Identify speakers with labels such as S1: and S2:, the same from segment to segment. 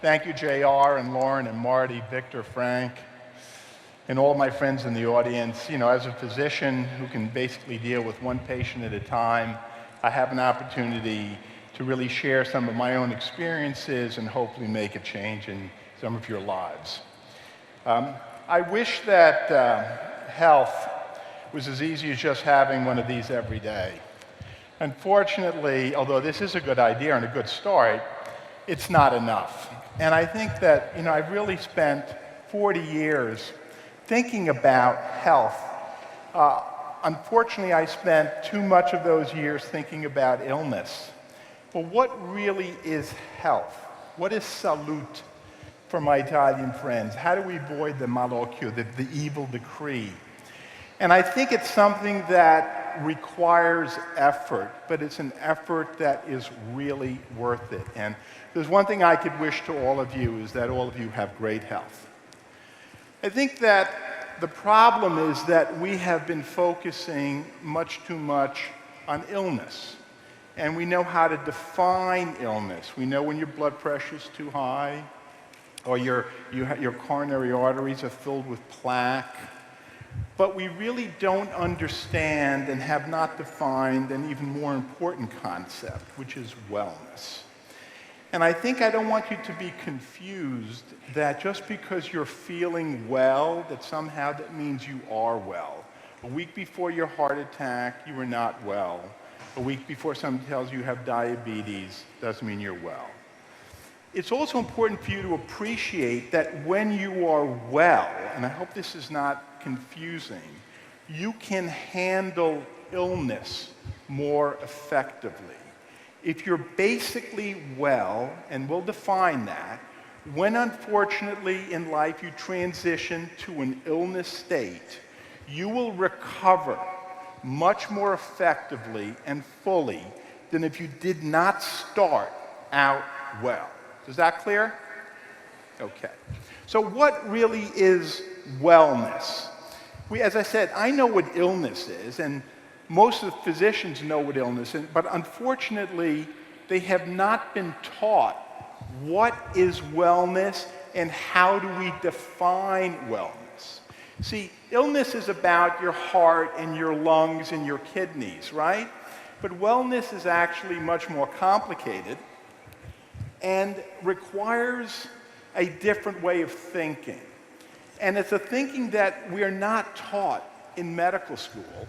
S1: Thank you, JR and Lauren and Marty, Victor, Frank, and all my friends in the audience. As a physician who can basically deal with one patient at a time, I have an opportunity to really share some of my own experiences and hopefully make a change in some of your lives. I wish that health was as easy as just having one of these every day. Unfortunately, although this is a good idea and a good start, it's not enough. And I think that, I've really spent 40 years thinking about health. Unfortunately, I spent too much of those years thinking about illness. But what really is health? What is salute for my Italian friends? How do we avoid the malocchio, the evil decree? And I think it's something that requires effort, but it's an effort that is really worth it. And there's one thing I could wish to all of you is that all of you have great health. I think that the problem is that we have been focusing much too much on illness. And we know how to define illness. We know when your blood pressure is too high, or your coronary arteries are filled with plaque. But we really don't understand and have not defined an even more important concept, which is wellness. And I think I don't want you to be confused that just because you're feeling well, that somehow that means you are well. A week before your heart attack, you were not well. A week before someone tells you have diabetes, doesn't mean you're well. It's also important for you to appreciate that when you are well, and I hope this is not confusing, you can handle illness more effectively. If you're basically well, and we'll define that, when unfortunately in life you transition to an illness state, you will recover much more effectively and fully than if you did not start out well. Is that clear? Okay. So what really is wellness? As I said, I know what illness is, and most of the physicians know what illness is, but unfortunately, they have not been taught what is wellness and how do we define wellness. See, illness is about your heart and your lungs and your kidneys, right? But wellness is actually much more complicated and requires a different way of thinking. And it's a thinking that we're not taught in medical school,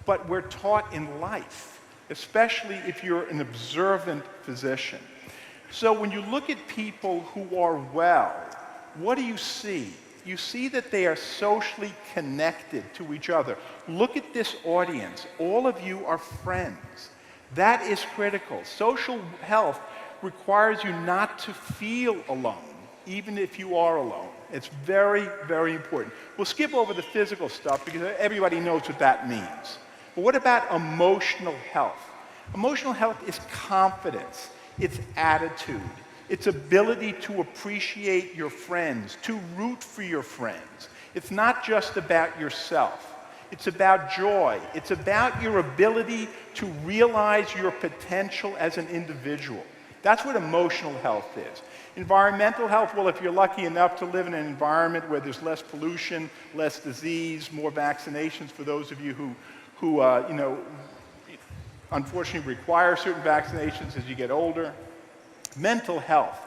S1: but we're taught in life, especially if you're an observant physician. So when you look at people who are well, what do you see? You see that they are socially connected to each other. Look at this audience. All of you are friends. That is critical. Social health requires you not to feel alone, even if you are alone. It's very, very important. We'll skip over the physical stuff because everybody knows what that means. But what about emotional health? Emotional health is confidence, it's attitude, it's ability to appreciate your friends, to root for your friends. It's not just about yourself. It's about joy. It's about your ability to realize your potential as an individual. That's what emotional health is. Environmental health, well, if you're lucky enough to live in an environment where there's less pollution, less disease, more vaccinations for those of you who unfortunately require certain vaccinations as you get older. Mental health.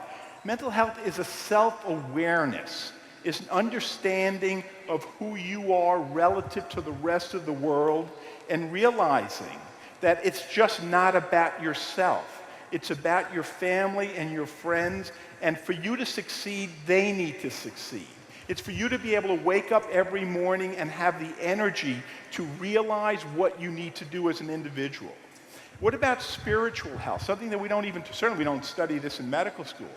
S1: Mental health is a self-awareness. It's an understanding of who you are relative to the rest of the world and realizing that it's just not about yourself. It's about your family and your friends, and for you to succeed, they need to succeed. It's for you to be able to wake up every morning and have the energy to realize what you need to do as an individual. What about spiritual health? Something that certainly we don't study this in medical school.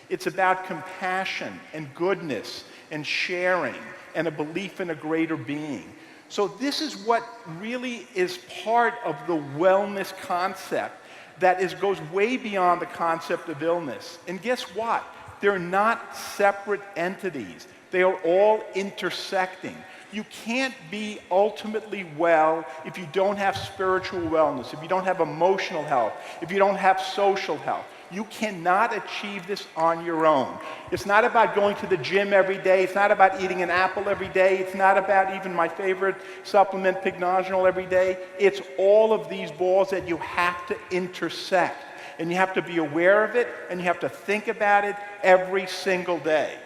S1: It's about compassion and goodness and sharing and a belief in a greater being. So this is what really is part of the wellness concept that goes way beyond the concept of illness. And guess what? They're not separate entities. They are all intersecting. You can't be ultimately well if you don't have spiritual wellness, if you don't have emotional health, if you don't have social health. You cannot achieve this on your own. It's not about going to the gym every day. It's not about eating an apple every day. It's not about even my favorite supplement, Pycnogenol, every day. It's all of these balls that you have to intersect. And you have to be aware of it, and you have to think about it every single day.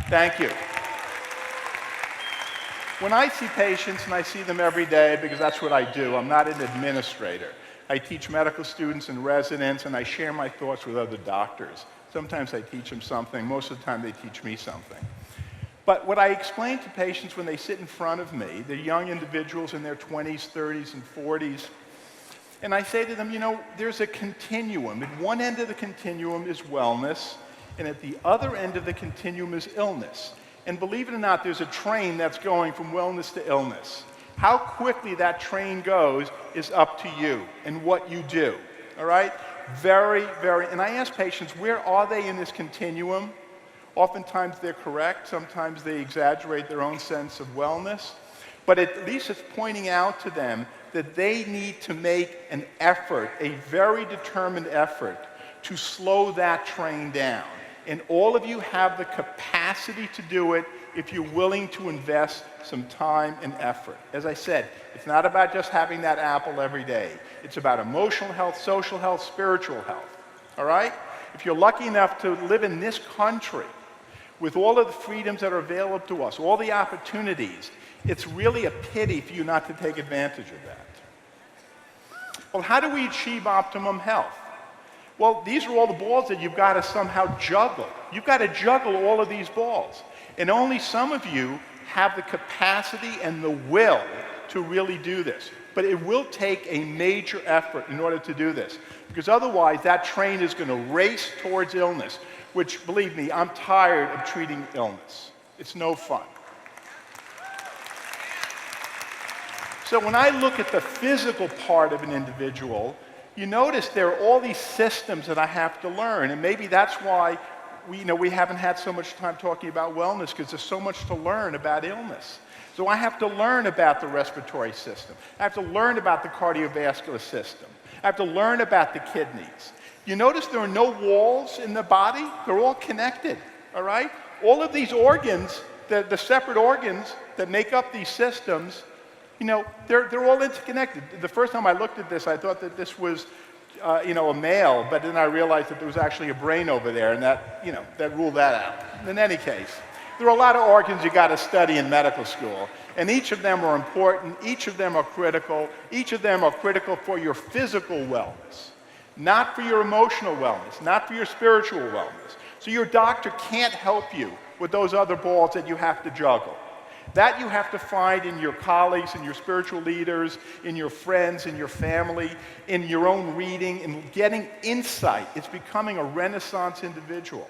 S1: Thank you. When I see patients, and I see them every day because that's what I do, I'm not an administrator. I teach medical students and residents, and I share my thoughts with other doctors. Sometimes I teach them something. Most of the time they teach me something. But what I explain to patients when they sit in front of me, they're young individuals in their 20s, 30s, and 40s, and I say to them, you know, there's a continuum. At one end of the continuum is wellness, and at the other end of the continuum is illness. And believe it or not, there's a train that's going from wellness to illness. How quickly that train goes is up to you and what you do, all right? Very, and I ask patients, where are they in this continuum? Oftentimes they're correct. Sometimes they exaggerate their own sense of wellness. But at least it's pointing out to them that they need to make an effort, a very determined effort, to slow that train down. And all of you have the capacity to do it if you're willing to invest some time and effort. As I said, it's not about just having that apple every day. It's about emotional health, social health, spiritual health. All right? If you're lucky enough to live in this country with all of the freedoms that are available to us, all the opportunities, it's really a pity for you not to take advantage of that. Well, how do we achieve optimum health? Well, these are all the balls that you've got to somehow juggle. You've got to juggle all of these balls. And only some of you have the capacity and the will to really do this. But it will take a major effort in order to do this. Because otherwise, that train is going to race towards illness, which, believe me, I'm tired of treating illness. It's no fun. So when I look at the physical part of an individual, you notice there are all these systems that I have to learn, and maybe that's why we haven't had so much time talking about wellness, because there's so much to learn about illness. So I have to learn about the respiratory system. I have to learn about the cardiovascular system. I have to learn about the kidneys. You notice there are no walls in the body? They're all connected, all right? All of these organs, the separate organs that make up these systems, they're all interconnected. The first time I looked at this, I thought that this was, a male, but then I realized that there was actually a brain over there, and that ruled that out. In any case, there are a lot of organs you got to study in medical school, and each of them are important. Each of them are critical. Each of them are critical for your physical wellness, not for your emotional wellness, not for your spiritual wellness. So your doctor can't help you with those other balls that you have to juggle. That you have to find in your colleagues, in your spiritual leaders, in your friends, in your family, in your own reading, in getting insight. It's becoming a Renaissance individual.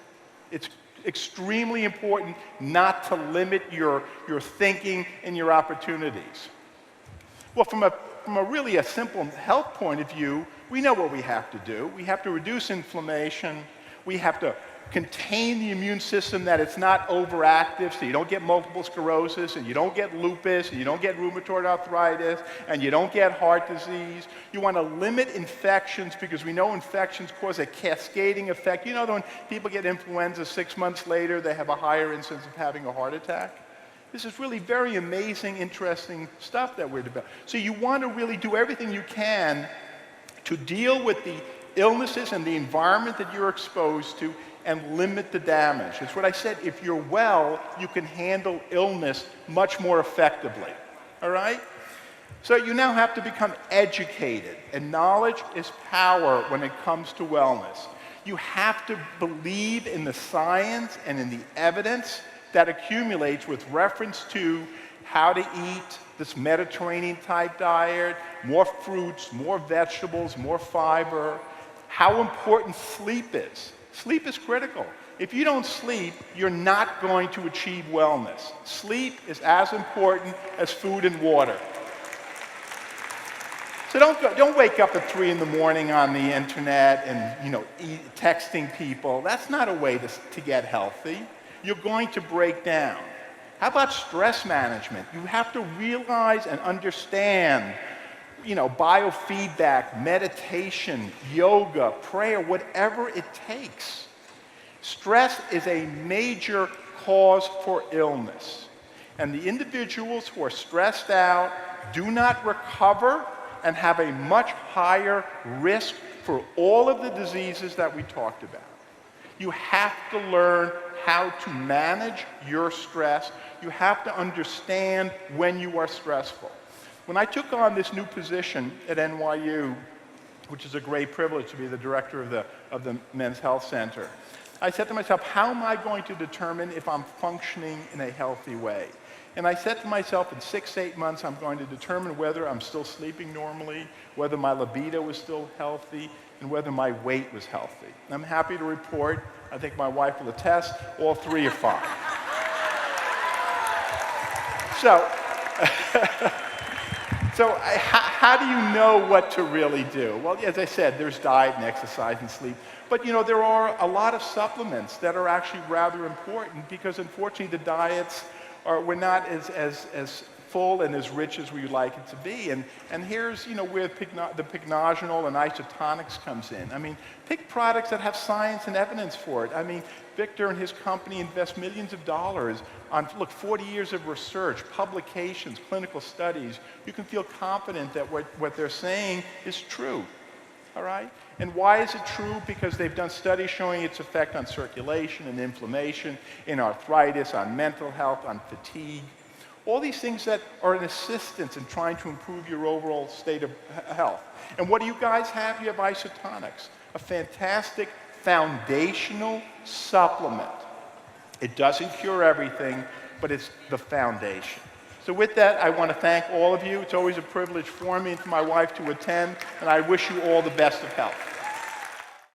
S1: It's extremely important not to limit your thinking and your opportunities. Well, from a really simple health point of view, we know what we have to do. We have to reduce inflammation. We have to contain the immune system, that it's not overactive, so you don't get multiple sclerosis, and you don't get lupus, and you don't get rheumatoid arthritis, and you don't get heart disease. You want to limit infections, because we know infections cause a cascading effect. You know that when people get influenza 6 months later, they have a higher incidence of having a heart attack? This is really very amazing, interesting stuff that we're developing. So you want to really do everything you can to deal with the illnesses and the environment that you're exposed to, and limit the damage. It's what I said, if you're well, you can handle illness much more effectively, all right? So you now have to become educated, and knowledge is power when it comes to wellness. You have to believe in the science and in the evidence that accumulates with reference to how to eat this Mediterranean-type diet, more fruits, more vegetables, more fiber, how important sleep is. Sleep is critical. If you don't sleep, you're not going to achieve wellness. Sleep is as important as food and water. So don't wake up at 3 in the morning on the internet and texting people. That's not a way to get healthy. You're going to break down. How about stress management? You have to realize and understand biofeedback, meditation, yoga, prayer, whatever it takes. Stress is a major cause for illness. And the individuals who are stressed out do not recover and have a much higher risk for all of the diseases that we talked about. You have to learn how to manage your stress. You have to understand when you are stressful. When I took on this new position at NYU, which is a great privilege to be the director of the Men's Health Center, I said to myself, how am I going to determine if I'm functioning in a healthy way? And I said to myself, in 6 to 8 months, I'm going to determine whether I'm still sleeping normally, whether my libido was still healthy, and whether my weight was healthy. And I'm happy to report, I think my wife will attest, all three are fine. How do you know what to really do? Well, as I said, there's diet and exercise and sleep. But there are a lot of supplements that are actually rather important because unfortunately the diets we're not as full and as rich as we would like it to be. And here's where the Pycnogenol and isotonics comes in. I mean, pick products that have science and evidence for it. I mean, Victor and his company invest millions of dollars on, 40 years of research, publications, clinical studies. You can feel confident that what they're saying is true. All right? And why is it true? Because they've done studies showing its effect on circulation and inflammation, in arthritis, on mental health, on fatigue. All these things that are an assistance in trying to improve your overall state of health. And what do you guys have? You have isotonics, a fantastic foundational supplement. It doesn't cure everything, but it's the foundation. So with that, I want to thank all of you. It's always a privilege for me and for my wife to attend, and I wish you all the best of health.